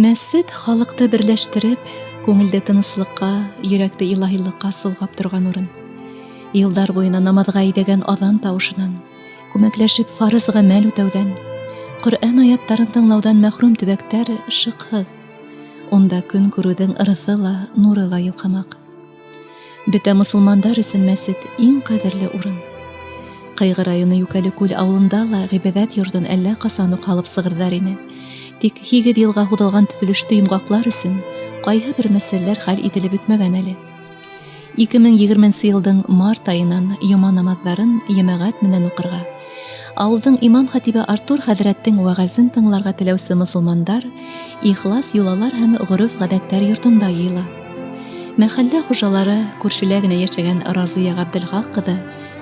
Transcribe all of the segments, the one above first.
Мәсет халыкты берләштереп, күңелде тыныслыкка, йөрәкте илаһилыкка сылгап торган урын. Йылдар буена намазга идәгән аҙан тавышынан, күмәкләшеп фарыз гамәл үтәүдән, Ҡөрьән аяттарын тыңлаудан мәхрүм төбәктәр шыҡһыҙ. Унда көн күреүҙең ырыҫы ла, нуры ла юҡ һымаҡ. Бөтә мосолмандар өсөн мәсет иң ҡәҙерле урын. Ҡыйғы районы Юкәле-Күл ауылында ла ғибәҙәт йортон әллә ҡасан уҡ һалып сығырҙар ине. Тик 8 йылға һуҙылған төҙөлөштө йомғаҡлар өсөн ҡайһы бер мәсьәләләр хәл ителеп бөтмәгән әле. 2020 йылдың март айынан йома намаҙҙарын йәмәғәт менән уҡырға, ауылдың имам-хатибы Артур хәҙрәттең вәғәзен тыңларға теләүсе мосолмандар ихлас юлалар һәм ғөрөф-ғәҙәттәр йортонда йыйыла. Мәхәллә хужалары күршелә генә йәшәгән Разия Ғабделхаҡ ҡыҙы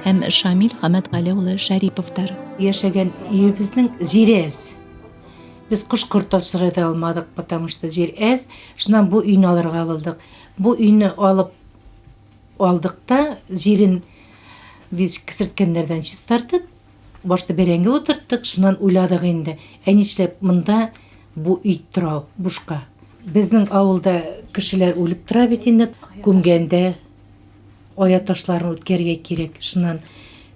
һәм Шамил Хәмәтғәле улы Шәриповтар. Йәшәгән өйөбөҙҙөң җире әз. Biz ҡош-ҡорт осрата алмадыҡ, потому что жер әз. Шунан бу өйнө алырға булдык. Бу өйнө алып алдык та, жерин biz кесерткәндәрҙән чистартып, башты бәрәңге утырттык. Шунан уйладык инде, нишләп мында бу өй тора бушка. Безнең ауылда кешеләр үлеп тора бит инде, күмгәндә ая ташларын үткәргә кирәк. Шунан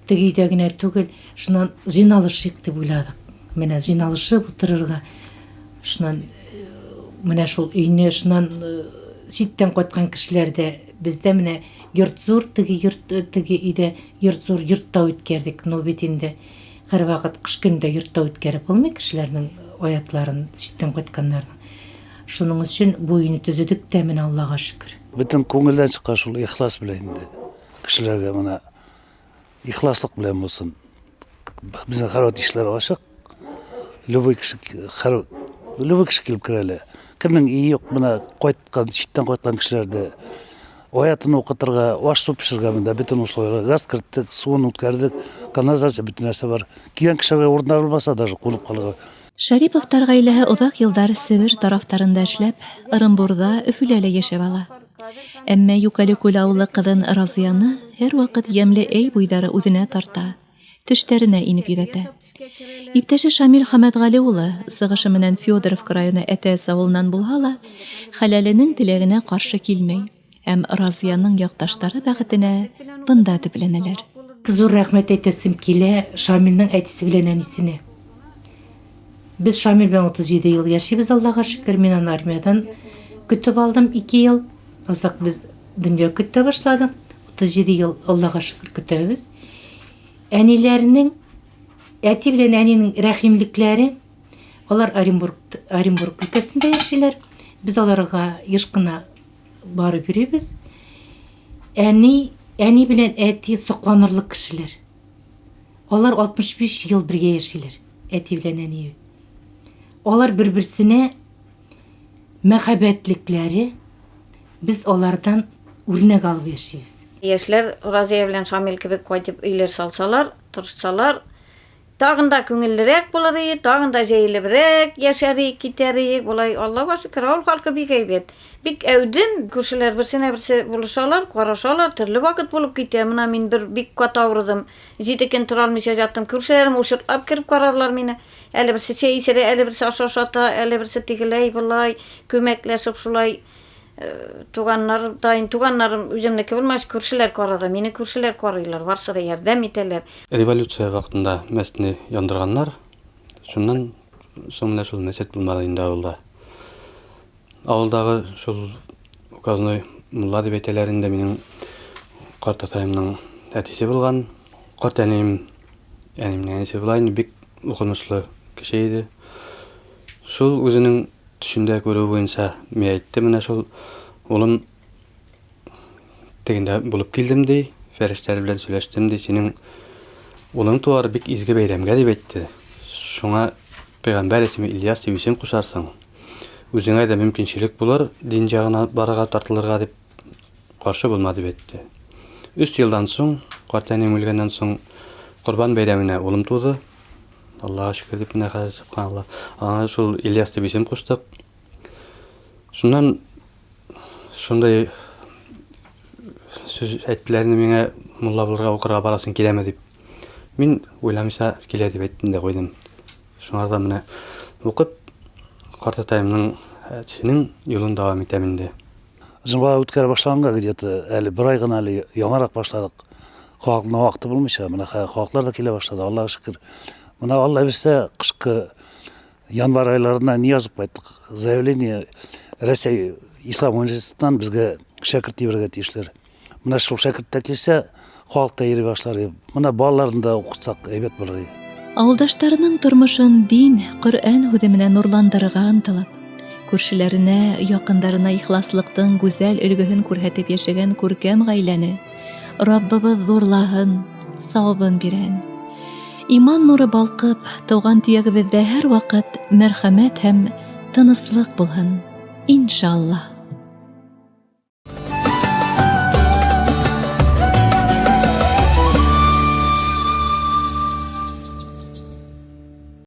теге өйдә генә түгел, шунан жиналышыйк дип уйладык. Менә жиналышып утырырга. Шунан менә шул өйне, шунан ситтән кайткан кешеләрдә бездә менә йорт зур, теге өйдә йорт зур, йортта үткәрдек. Но бит инде һәр вакыт кыш көндә йортта үткәреп булмый кешеләрнең аятларын, ситтән кайтканнарның. Шуның өчен бу өйне төзедек тә, менә Аллага шөкер. Бөтен күңелдән чыккан шул ихлас белән инде. Кешеләргә менә ихласлык белән булсын. Безнең һәрвакыт эшләр ачык. Любой кеше килеп керә әле. Кемнең ие юк, менә кайткан, читтән кайткан кешеләрдә аятын укытырга, аш су пешерергә монда бөтен условиялар, газ керттек, суын үткәрдек, канализация бөтен нәрсә бар. Килгән кешеләргә урыннар булмаса, даже кунып калырга. Шәриповтар ғаиләһе оҙаҡ йылдар Себер тарафтарында эшләп, Ырымбурҙа, Өфөлә лә йәшәп ала. Әммә Юкәле-Күл ауылы ҡыҙын Разияны һәр ваҡыт йәмле әй буйҙары үҙенә тарта, төштәренә инеп йөҙәтә. Иптәше Шамил Хәмәтғәле улы сығышы менән Федоровка районы Әтәс ауылынан булһа ла, хәләленең теләгенә ҡаршы килмәй, һәм Разияның яҡташтары бәхетенә бында төпләнәләр. Зур рәхмәт әйтәсем килә Шамилның әтисе белән әнисенә. Без Шамил белән 37 йыл яшибез, Аллага шөкер. Мин аны армиядан көтөп алдым 2 йыл. Озак біз дөнья көтә башладык. 37 йыл Аллага шөкер көтәбез. Әниләренең, әти белән әнинең рәхимлекләре, алар Оренбург өлкәсендә яшиләр. Без аларга еш кына барып йөрибез. Әни белән әти сокланырлык кешеләр. Алар 65 йыл бергә яшиләр, әти белән әни. Алар бер-берсенә мәхәббәтлекләре, без алардан үрнәк алып яшибез. Яшьләр Разия белән Шамил кебек кайтып өйләр салсалар, тырышсалар, тагын да күңеллерәк булыр иде, тагын да җәйлебрәк яшәр китәр. Булай Аллага шөкер, авыл халкы бик әйбәт. Бик әүден, күршеләр берсенә берсе булышалар, карашалар, төрле вакыт булып китә. Менә мин бер бик кат авырдым. 7 көн тора алмыйча жаттым. Күршеләрем ушырлап кирип карадылар мине. Әле берсе чәй эчерә, әле берсе аш ашата, әле берсе тигеләй булай, көмәкләшеп шулай туганнарым үземнеке булмагач күршеләр карады. Мине күршеләр карыйлар, барса да ярдәм итәләр. Революция вакытында мәсетне яндырганнар. Шуннан соң менә шул мәсет булмады инде авылда. Авылдагы шул указной мулла дип әйтәләр инде, минең карт атайымның әтисе булган. Карт әнием, әниемнең әнисе булган, бик укымышлы кеше иде. Шул үзенең төшендә күрү буенча мен әйтте, менә шул улым тегендә булып килдем ди, фәрештәләр белән сөйләштем ди, синең улың туар бик изге бәйрәмгә дип әйтте. Шуңа пәйгамбәр исеме Ильяс дип исем кушарсың. Үзеңә дә мөмкинчелек булыр, дин ягына барырга, тартылырга дип каршы булма дип әйтте. 3 елдан соң, карт әнием үлгәннән соң, Корбан бәйрәменә улым туды. Аллага шөкер дип менә хәзер субханалла. Аңа шул Ильяс дип исем куштык. Шуннан шундай сүз әйттеләр миңа, мулла булырга укырга барасың килеме дип. Мин уйламыйса киле дип әйттем дә куйдым. Шуңардан менә укып картатайымның синең юлын дәвам итәм инде. Жымба үткәр башлаганга где-то әле бер ай гына әле яңарак башладык. Халыкның вакыты булмыйча, менә халыклар да килә башлады, Аллага шөкер. Менә Алла бирсә, кышкы январь айларына не язып кайттык. Заявление Россия Ислам университетынан безгә шәкерт ибәргә тиешләр. Менә шул шәкерттә килсә, халык та йөри башлар. Менә балаларын да укытсак әйбәт булыр. Авылдаштарының тормышын дин, Коръән һүзе менән нурландырырга ынтылып, күршеләренә, якындарына ихласлыктың гүзәл өлгөһен күрһәтеп яшәгән күркәм гаиләне Раббыбыз зурлаһын, савабын бирән. Иман нуры балкып, туган төягебездә һәр вакыт мәрхәмәт һәм тыныслык булһын. Иншаллах.